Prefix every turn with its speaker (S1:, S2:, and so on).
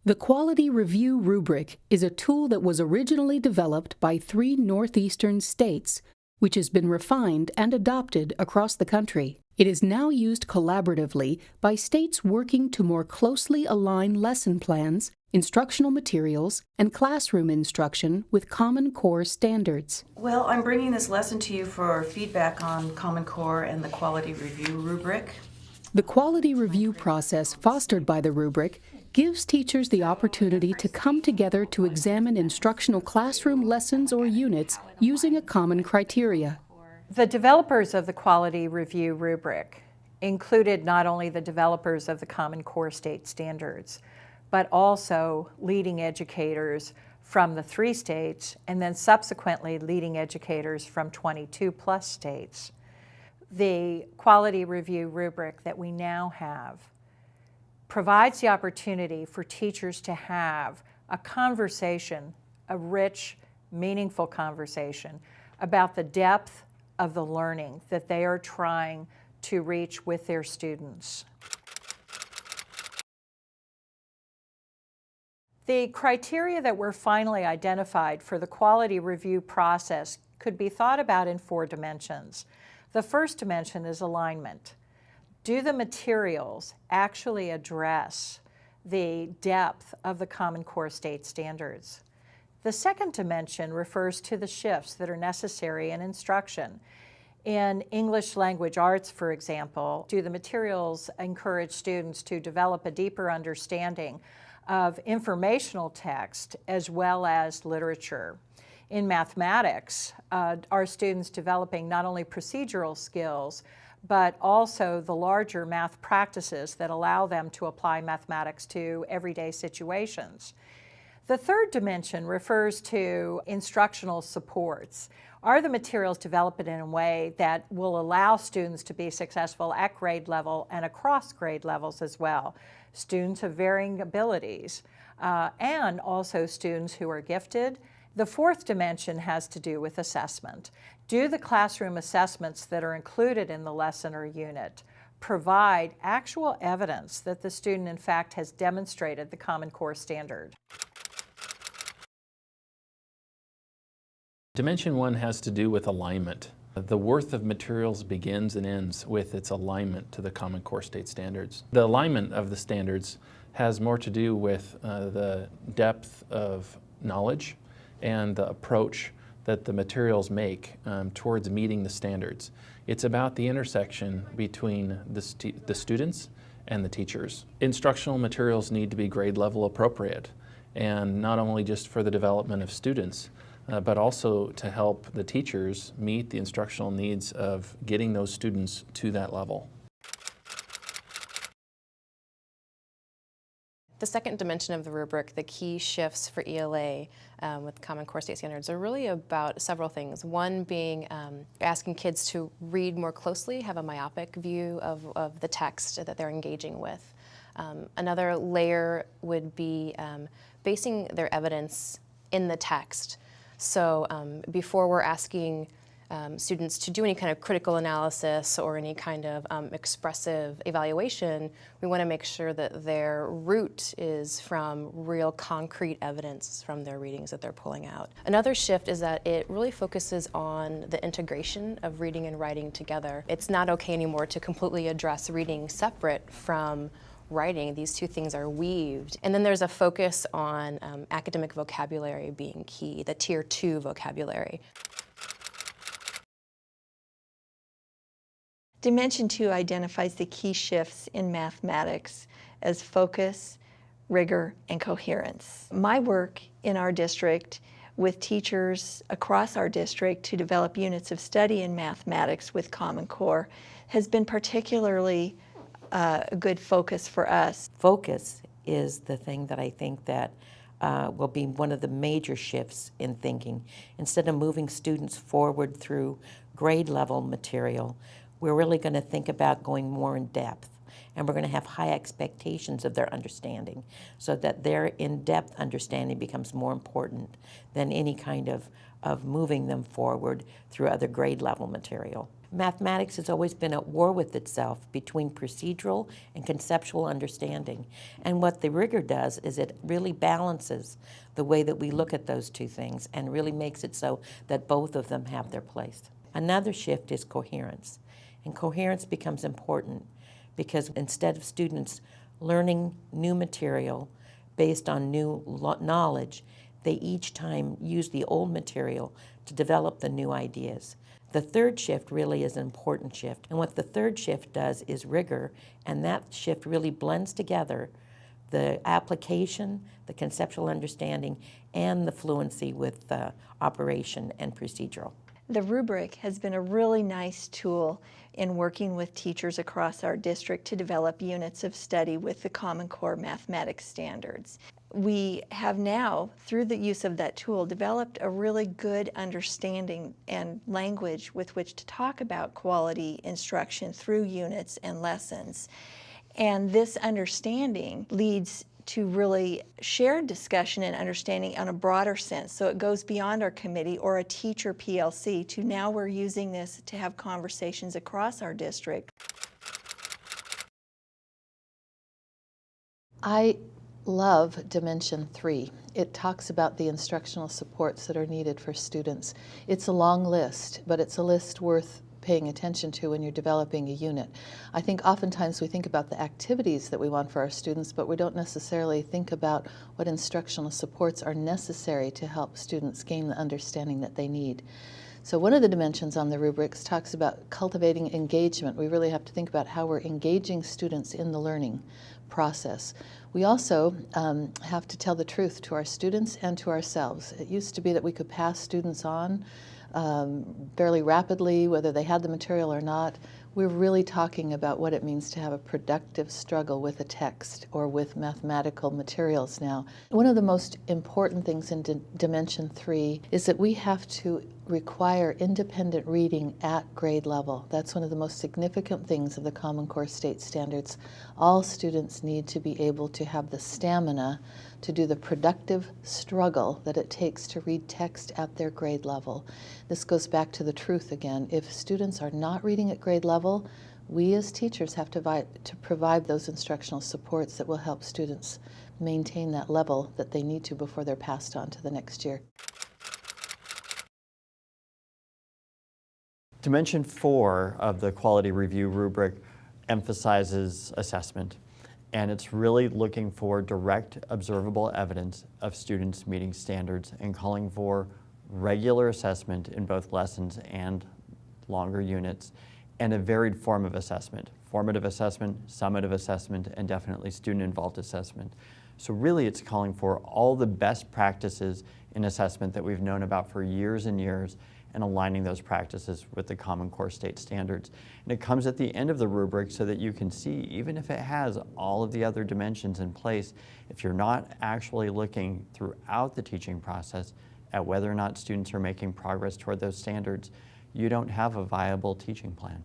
S1: The Quality Review Rubric is a tool that was originally developed by 3 northeastern states, which has been refined and adopted across the country. It is now used collaboratively by states working to more closely align lesson plans, instructional materials, and classroom instruction with Common Core standards.
S2: Well, I'm bringing this lesson to you for feedback on Common Core and the Quality Review Rubric.
S1: The quality review process fostered by the rubric gives teachers the opportunity to come together to examine instructional classroom lessons or units using a common criteria.
S3: The developers of the Quality Review Rubric included not only the developers of the Common Core state standards, but also leading educators from the 3 states, and then subsequently leading educators from 22 plus states. The Quality Review Rubric that we now have provides the opportunity for teachers to have a conversation, a rich, meaningful conversation about the depth of the learning that they are trying to reach with their students. The criteria that were finally identified for the quality review process could be thought about in 4 dimensions. The first dimension is alignment. Do the materials actually address the depth of the Common Core state standards? The second dimension refers to the shifts that are necessary in instruction. In English language arts, for example, do the materials encourage students to develop a deeper understanding of informational text as well as literature? In mathematics, are students developing not only procedural skills, but also the larger math practices that allow them to apply mathematics to everyday situations? The third dimension refers to instructional supports. Are the materials developed in a way that will allow students to be successful at grade level and across grade levels as well? Students of varying abilities, and also students who are gifted. The fourth dimension has to do with assessment. Do the classroom assessments that are included in the lesson or unit provide actual evidence that the student in fact has demonstrated the Common Core standard?
S4: Dimension 1 has to do with alignment. The worth of materials begins and ends with its alignment to the Common Core state standards. The alignment of the standards has more to do with the depth of knowledge and the approach that the materials make towards meeting the standards. It's about the intersection between the students and the teachers. Instructional materials need to be grade level appropriate, and not only just for the development of students, but also to help the teachers meet the instructional needs of getting those students to that level.
S5: The second dimension of the rubric, the key shifts for ELA with Common Core state standards, are really about several things. One being asking kids to read more closely, have a myopic view of the text that they're engaging with. Another layer would be basing their evidence in the text. So before we're asking students to do any kind of critical analysis or any kind of expressive evaluation, we want to make sure that their root is from real concrete evidence from their readings that they're pulling out. Another shift is that it really focuses on the integration of reading and writing together. It's not okay anymore to completely address reading separate from writing. These two things are weaved. And then there's a focus on academic vocabulary being key, the Tier 2 vocabulary.
S6: Dimension 2 identifies the key shifts in mathematics as focus, rigor, and coherence. My work in our district with teachers across our district to develop units of study in mathematics with Common Core has been particularly a good focus for us.
S7: Focus is the thing that I think that will be one of the major shifts in thinking. Instead of moving students forward through grade level material, we're really going to think about going more in depth, and we're going to have high expectations of their understanding so that their in-depth understanding becomes more important than any kind of moving them forward through other grade level material. Mathematics has always been at war with itself between procedural and conceptual understanding. And what the rigor does is it really balances the way that we look at those two things and really makes it so that both of them have their place. Another shift is coherence. And coherence becomes important because instead of students learning new material based on new knowledge, they each time use the old material to develop the new ideas. The third shift really is an important shift. And what the third shift does is rigor, and that shift really blends together the application, the conceptual understanding, and the fluency with operation and procedural.
S6: The rubric has been a really nice tool in working with teachers across our district to develop units of study with the Common Core mathematics standards. We have now, through the use of that tool, developed a really good understanding and language with which to talk about quality instruction through units and lessons. And this understanding leads to really shared discussion and understanding on a broader sense. So it goes beyond our committee or a teacher PLC to now we're using this to have conversations across our district.
S8: I love Dimension 3. It talks about the instructional supports that are needed for students. It's a long list, but it's a list worth paying attention to when you're developing a unit. I think oftentimes we think about the activities that we want for our students, but we don't necessarily think about what instructional supports are necessary to help students gain the understanding that they need. So one of the dimensions on the rubrics talks about cultivating engagement. We really have to think about how we're engaging students in the learning process. We also have to tell the truth to our students and to ourselves. It used to be that we could pass students on fairly rapidly, whether they had the material or not. We're really talking about what it means to have a productive struggle with a text or with mathematical materials now. One of the most important things in Dimension 3 is that we have to require independent reading at grade level. That's one of the most significant things of the Common Core State Standards. All students need to be able to have the stamina to do the productive struggle that it takes to read text at their grade level. This goes back to the truth again. If students are not reading at grade level, we as teachers have to provide those instructional supports that will help students maintain that level that they need to before they're passed on to the next year.
S9: Dimension 4 of the Quality Review Rubric emphasizes assessment, and it's really looking for direct observable evidence of students meeting standards and calling for regular assessment in both lessons and longer units, and a varied form of assessment: formative assessment, summative assessment, and definitely student-involved assessment. So really it's calling for all the best practices in assessment that we've known about for years and years, and aligning those practices with the Common Core State Standards. And it comes at the end of the rubric so that you can see, even if it has all of the other dimensions in place, if you're not actually looking throughout the teaching process at whether or not students are making progress toward those standards, you don't have a viable teaching plan.